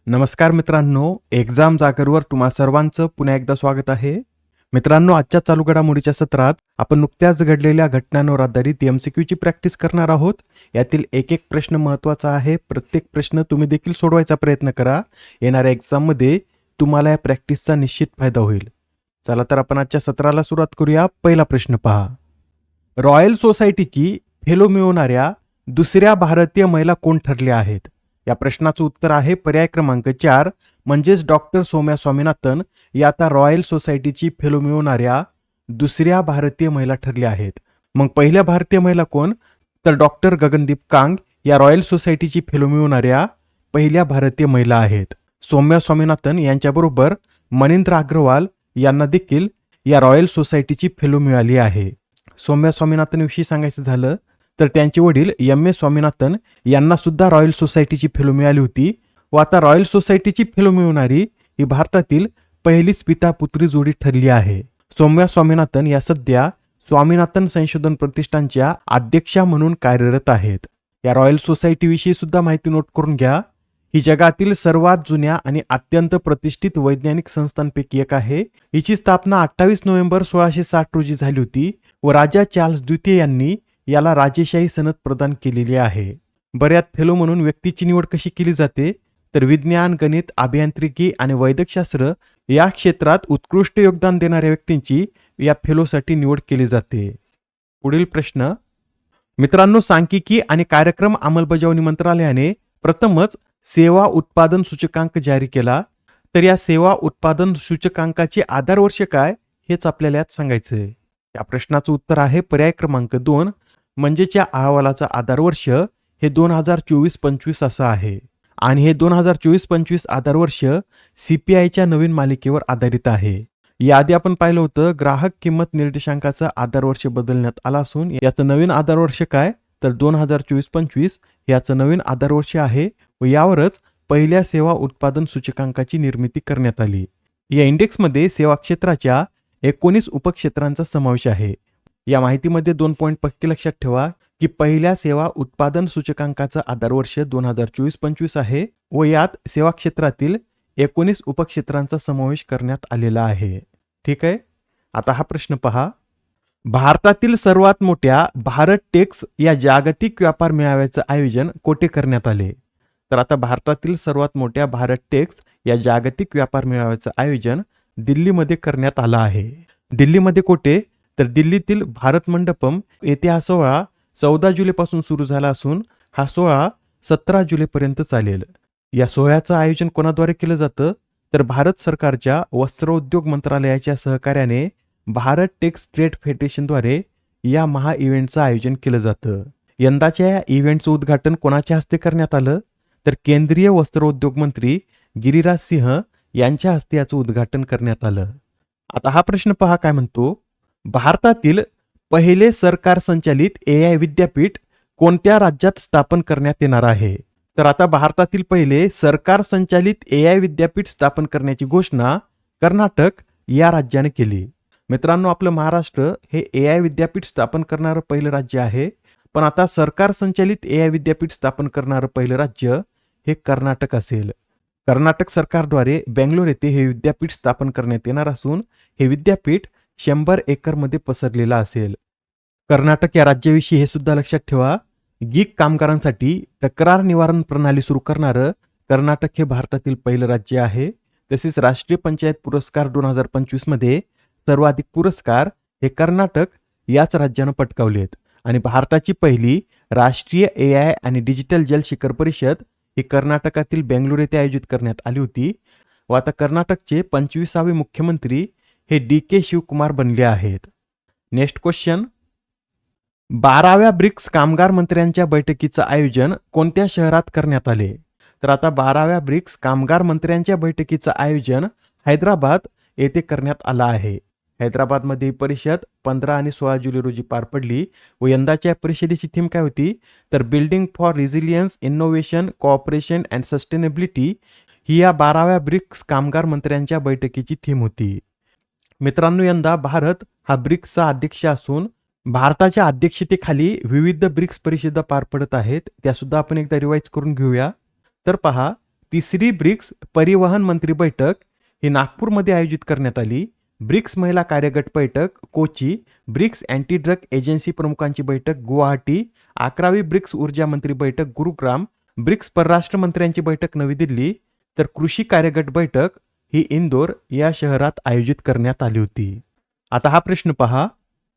नमस्कार मित्रांनो, एक्झाम जागरवर तुम्हा सर्वांचं पुन्हा एकदा स्वागत आहे. मित्रांनो, आजच्या चालू घडामोडीच्या सत्रात आपण नुकत्याच घडलेल्या घटनांवर आधारित एमसीक्यूची प्रॅक्टिस करणार आहोत. यातील एक एक प्रश्न महत्त्वाचा आहे. प्रत्येक प्रश्न तुम्ही देखील सोडवायचा प्रयत्न करा. येणाऱ्या एक्झाममध्ये तुम्हाला या प्रॅक्टिसचा निश्चित फायदा होईल. चला तर आपण आजच्या सत्राला सुरुवात करूया. पहिला प्रश्न पहा. रॉयल सोसायटीची फेलो मिळवणाऱ्या दुसऱ्या भारतीय महिला कोण ठरल्या आहेत? या प्रश्नाचं उत्तर आहे पर्याय क्रमांक 4 म्हणजेच डॉक्टर सौम्या स्वामीनाथन या आता रॉयल सोसायटीची फेलो मिळवणाऱ्या दुसऱ्या भारतीय महिला ठरल्या आहेत. मग पहिल्या भारतीय महिला कोण? तर डॉक्टर गगनदीप कांग या रॉयल सोसायटीची फेलो मिळवणाऱ्या पहिल्या भारतीय महिला आहेत. सौम्या स्वामीनाथन यांच्याबरोबर मनिंद्र अग्रवाल यांना देखील या रॉयल सोसायटीची फेलो मिळाली आहे. सौम्या स्वामीनाथनविषयी सांगायचं झालं तर त्यांचे वडील एम एस स्वामीनाथन यांना सुद्धा रॉयल सोसायटीची फेलो मिळाली होती व आता रॉयल सोसायटीची फेलो मिळवणारी ही भारतातील पहिलीच पिता पुत्री जोडी ठरली आहे. सौम्या स्वामीनाथन या सध्या स्वामीनाथन संशोधन प्रतिष्ठानच्या अध्यक्षा म्हणून कार्यरत आहेत. या रॉयल सोसायटीविषयी सुद्धा माहिती नोट करून घ्या. ही जगातील सर्वात जुन्या आणि अत्यंत प्रतिष्ठित वैज्ञानिक संस्थांपैकी एक आहे. हिची स्थापना 28 नोव्हेंबर 1660 रोजी झाली होती व राजा चार्ल्स द्वितीय यांनी याला राजेशाही सनद प्रदान केलेली आहे. बऱ्याच फेलो म्हणून व्यक्तीची निवड कशी केली जाते? तर विज्ञान, गणित, अभियांत्रिकी आणि वैद्यकशास्त्र या क्षेत्रात उत्कृष्ट योगदान देणाऱ्या व्यक्तींची या फेलोसाठी निवड केली जाते. पुढील प्रश्न. मित्रांनो, सांख्यिकी आणि कार्यक्रम अंमलबजावणी मंत्रालयाने प्रथमच सेवा उत्पादन सूचकांक जारी केला. तर या सेवा उत्पादन सूचकांकाचे आधारवर्ष काय हेच आपल्याला यात सांगायचं आहे. या प्रश्नाचं उत्तर आहे पर्याय क्रमांक 2 म्हणजेच या अहवालाचा आधारवर्ष हे 2024-25 असं आहे आणि हे 2024-25 आधारवर्ष CPIच्या नवीन मालिकेवर आधारित आहे. याआधी आपण पाहिलं होतं ग्राहक किंमत निर्देशांकाचा आधारवर्ष बदलण्यात आला असून याचं नवीन आधारवर्ष काय? तर 2024-25 याचं नवीन आधारवर्ष आहे व यावरच पहिल्या सेवा उत्पादन सूचकांकाची निर्मिती करण्यात आली. या इंडेक्समध्ये सेवा क्षेत्राच्या 19 उपक्षेत्रांचा समावेश आहे. या माहितीमध्ये 2 पॉइंट पक्के लक्षात ठेवा की पहिल्या सेवा उत्पादन सूचकांकाचा आधारवर्ष 2024-25 आहे व यात सेवा क्षेत्रातील 19 उपक्षेत्रांचा समावेश करण्यात आलेला आहे. ठीक आहे. आता हा प्रश्न पहा. भारतातील सर्वात मोठ्या भारत टेक्स या जागतिक व्यापार मेळाव्याचं आयोजन कोठे करण्यात आले? तर आता भारतातील सर्वात मोठ्या भारत टेक्स या जागतिक व्यापार मेळाव्याचं आयोजन दिल्लीमध्ये करण्यात आलं आहे. दिल्लीमध्ये कोठे? तर दिल्लीतील भारत मंडपम येथे हा सोहळा 14 जुलैपासून सुरू झाला असून हा सोहळा 17 जुलैपर्यंत चालेल. या सोहळ्याचं आयोजन कोणाद्वारे केलं जातं? तर भारत सरकारच्या वस्त्रोद्योग मंत्रालयाच्या सहकार्याने भारत टेक्स ट्रेड फेडरेशनद्वारे या महा इव्हेंटचं आयोजन केलं जातं. यंदाच्या या इव्हेंटचं उद्घाटन कोणाच्या हस्ते करण्यात आलं? तर केंद्रीय वस्त्रोद्योग मंत्री गिरिराज सिंह यांच्या हस्ते याचं उद्घाटन करण्यात आलं. आता हा प्रश्न पहा काय म्हणतो. भारतातील पहिले सरकार संचालित AI विद्यापीठ कोणत्या राज्यात स्थापन करण्यात येणार आहे? तर आता भारतातील पहिले सरकार संचालित AI विद्यापीठ स्थापन करण्याची घोषणा कर्नाटक या राज्याने केली. मित्रांनो, आपलं महाराष्ट्र हे AI विद्यापीठ स्थापन करणारं पहिलं राज्य आहे. पण आता सरकार संचालित AI विद्यापीठ स्थापन करणारं पहिलं राज्य हे कर्नाटक असेल. कर्नाटक सरकारद्वारे बेंगलोर येथे हे विद्यापीठ स्थापन करण्यात येणार असून हे विद्यापीठ 100 एकरमध्ये पसरलेलं असेल. कर्नाटक या राज्याविषयी हे सुद्धा लक्षात ठेवा. गीक कामगारांसाठी तक्रार निवारण प्रणाली सुरू करणारं कर्नाटक हे भारतातील पहिलं राज्य आहे. तसेच राष्ट्रीय पंचायत पुरस्कार 2025 मध्ये सर्वाधिक पुरस्कार हे कर्नाटक याच राज्यानं पटकावलेत आणि भारताची पहिली राष्ट्रीय AI आणि डिजिटल जल शिखर परिषद ही कर्नाटकातील बेंगलोर येथे आयोजित करण्यात आली होती व आता कर्नाटकचे 25वे मुख्यमंत्री हे DK शिवकुमार बनले आहेत. Next question. 12व्या ब्रिक्स कामगार मंत्र्यांच्या बैठकीचं आयोजन कोणत्या शहरात करण्यात आले? तर आता 12व्या ब्रिक्स कामगार मंत्र्यांच्या बैठकीचं आयोजन हैदराबाद येथे करण्यात आलं आहे. हैदराबादमध्ये ही परिषद 15 आणि 16 जुलै रोजी पार पडली व यंदाच्या परिषदेची थीम काय होती? तर building for resilience, innovation, cooperation and sustainability ही या 12व्या ब्रिक्स कामगार मंत्र्यांच्या बैठकीची थीम होती. मित्रांनो, यंदा भारत हा ब्रिक्सचा अध्यक्ष असून भारताच्या अध्यक्षतेखाली विविध ब्रिक्स परिषदा पार पडत आहेत. त्यासुद्धा आपण एकदा रिवाइज करून घेऊया. तर पहा, तिसरी ब्रिक्स परिवहन मंत्री बैठक ही नागपूरमध्ये आयोजित करण्यात आली. ब्रिक्स महिला कार्यगट बैठक Kochi, BRICS anti drug agency प्रमुखांची बैठक गुवाहाटी, 11वी ब्रिक्स ऊर्जा मंत्री बैठक गुरुग्राम, ब्रिक्स परराष्ट्र मंत्र्यांची बैठक नवी दिल्ली, तर कृषी कार्यगट बैठक ही इंदोर या शहरात आयोजित करण्यात आली होती. आता हा प्रश्न पहा.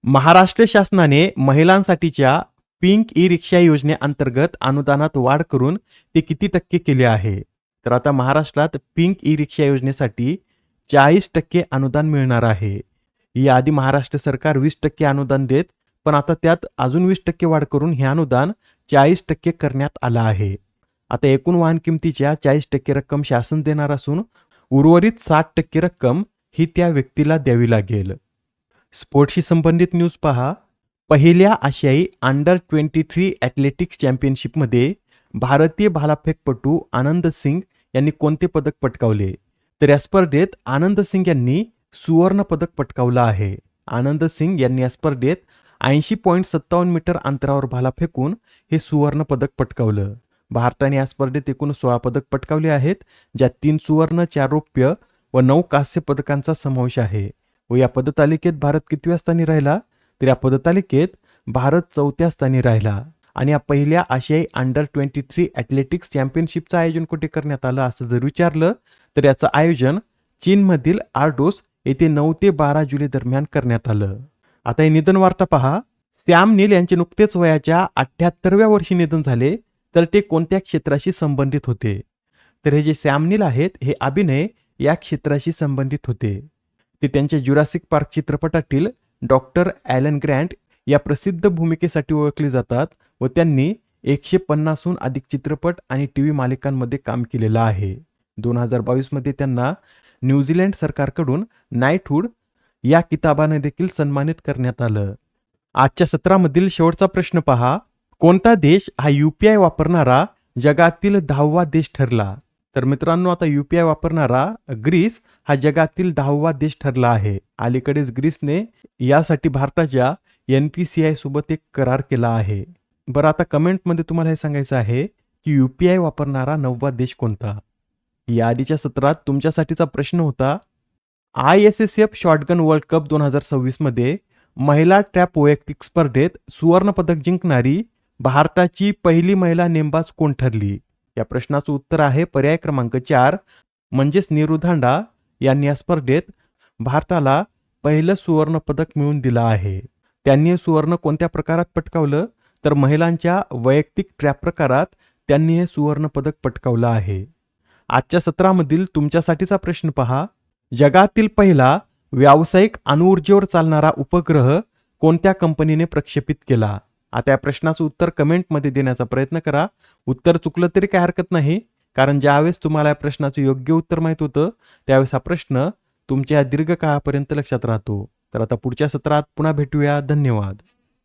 महाराष्ट्र शासनाने महिलांसाठीच्या पिंक ई रिक्षा योजनेअंतर्गत अनुदानात वाढ करून ते किती टक्के केले आहे? तर आता महाराष्ट्रात पिंक ई रिक्षा योजनेसाठी 40% अनुदान मिळणार आहे. याआधी महाराष्ट्र सरकार 20% अनुदान देत, पण आता त्यात अजून 20% वाढ करून हे अनुदान 40% करण्यात आलं आहे. आता एकूण वाहन किमतीच्या 40% रक्कम शासन देणार असून उर्वरित 60% रक्कम ही त्या व्यक्तीला द्यावी लागेल. स्पोर्ट्सशी संबंधित न्यूज पहा. पहिल्या आशियाई अंडर 23 ॲथलेटिक्स चॅम्पियनशिपमध्ये भारतीय भालाफेकपटू आनंद सिंग यांनी कोणते पदक पटकावले? तर या स्पर्धेत आनंद सिंग यांनी सुवर्ण पदक पटकावलं आहे. आनंद सिंग यांनी या स्पर्धेत 80.57 मीटर अंतरावर भाला फेकून हे सुवर्ण पदक पटकावलं. भारताने या स्पर्धेत एकूण 16 पदक पटकावले आहेत, ज्यात 3 सुवर्ण, 4 रौप्य व 9 कांस्य पदकांचा समावेश आहे. व या पदतालिकेत भारत कितव्या स्थानी राहिला? तर या पदतालिकेत भारत 4थ्या स्थानी राहिला. आणि या पहिल्या आशियाई अंडर 23 ॲथलेटिक्स चॅम्पियनशिपचं आयोजन कुठे करण्यात आलं असं जर विचारलं तर याचं आयोजन चीनमधील आर्डोस येथे 9 ते 12 जुलै दरम्यान करण्यात आलं. आता हे निधन वार्ता पहा. सॅम नील यांचे नुकतेच वयाच्या 78व्या वर्षी निधन झाले. तर ते कोणत्या क्षेत्राशी संबंधित होते? तर हे जे सॅम नील आहेत हे अभिनय या क्षेत्राशी संबंधित होते. ते त्यांच्या जुरासिक पार्क चित्रपटातील डॉक्टर ॲलन ग्रँट या प्रसिद्ध भूमिकेसाठी ओळखले जातात व त्यांनी 150हून अधिक चित्रपट आणि टीव्ही मालिकांमध्ये काम केलेलं आहे. 2022 मध्ये त्यांना न्यूझीलंड सरकारकडून नाईटहूड या किताबाने देखील सन्मानित करण्यात आलं. आजच्या सत्रामधील शेवटचा प्रश्न पहा. कोणता देश हा UPI वापरणारा जगातील 10वा देश ठरला? तर मित्रांनो, आता UPI वापरणारा ग्रीस हा जगातील 10वा देश ठरला आहे. अलीकडेच ग्रीसने यासाठी भारताच्या NPCI सोबत एक करार केला आहे. बरं, आता कमेंटमध्ये तुम्हाला हे सांगायचं आहे की UPI वापरणारा 9वा देश कोणता? या आधीच्या सत्रात तुमच्यासाठीचा प्रश्न होता. ISSF शॉटगन वर्ल्ड कप 2026 मध्ये महिला ट्रॅप वैयक्तिक स्पर्धेत सुवर्ण पदक जिंकणारी भारताची पहिली महिला नेमबाज कोण ठरली? या प्रश्नाचं उत्तर आहे पर्याय क्रमांक 4 म्हणजेच नीरू धांडा यांनी या स्पर्धेत भारताला पहिलं सुवर्ण पदक मिळवून दिलं आहे. त्यांनी हे सुवर्ण कोणत्या प्रकारात पटकावलं? तर महिलांच्या वैयक्तिक ट्रॅप प्रकारात त्यांनी हे सुवर्ण पदक पटकावलं आहे. आजच्या सत्रामधील तुमच्यासाठीचा प्रश्न पहा. जगातील पहिला व्यावसायिक अणुऊर्जेवर चालणारा उपग्रह कोणत्या कंपनीने प्रक्षेपित केला? आता या प्रश्नाचं उत्तर कमेंटमध्ये देण्याचा प्रयत्न करा. उत्तर चुकलं तरी काही हरकत नाही, कारण ज्यावेळेस तुम्हाला या प्रश्नाचं योग्य उत्तर माहीत होतं त्यावेळेस हा प्रश्न तुमच्या दीर्घकाळापर्यंत लक्षात राहतो. तर आता पुढच्या सत्रात पुन्हा भेटूया. धन्यवाद.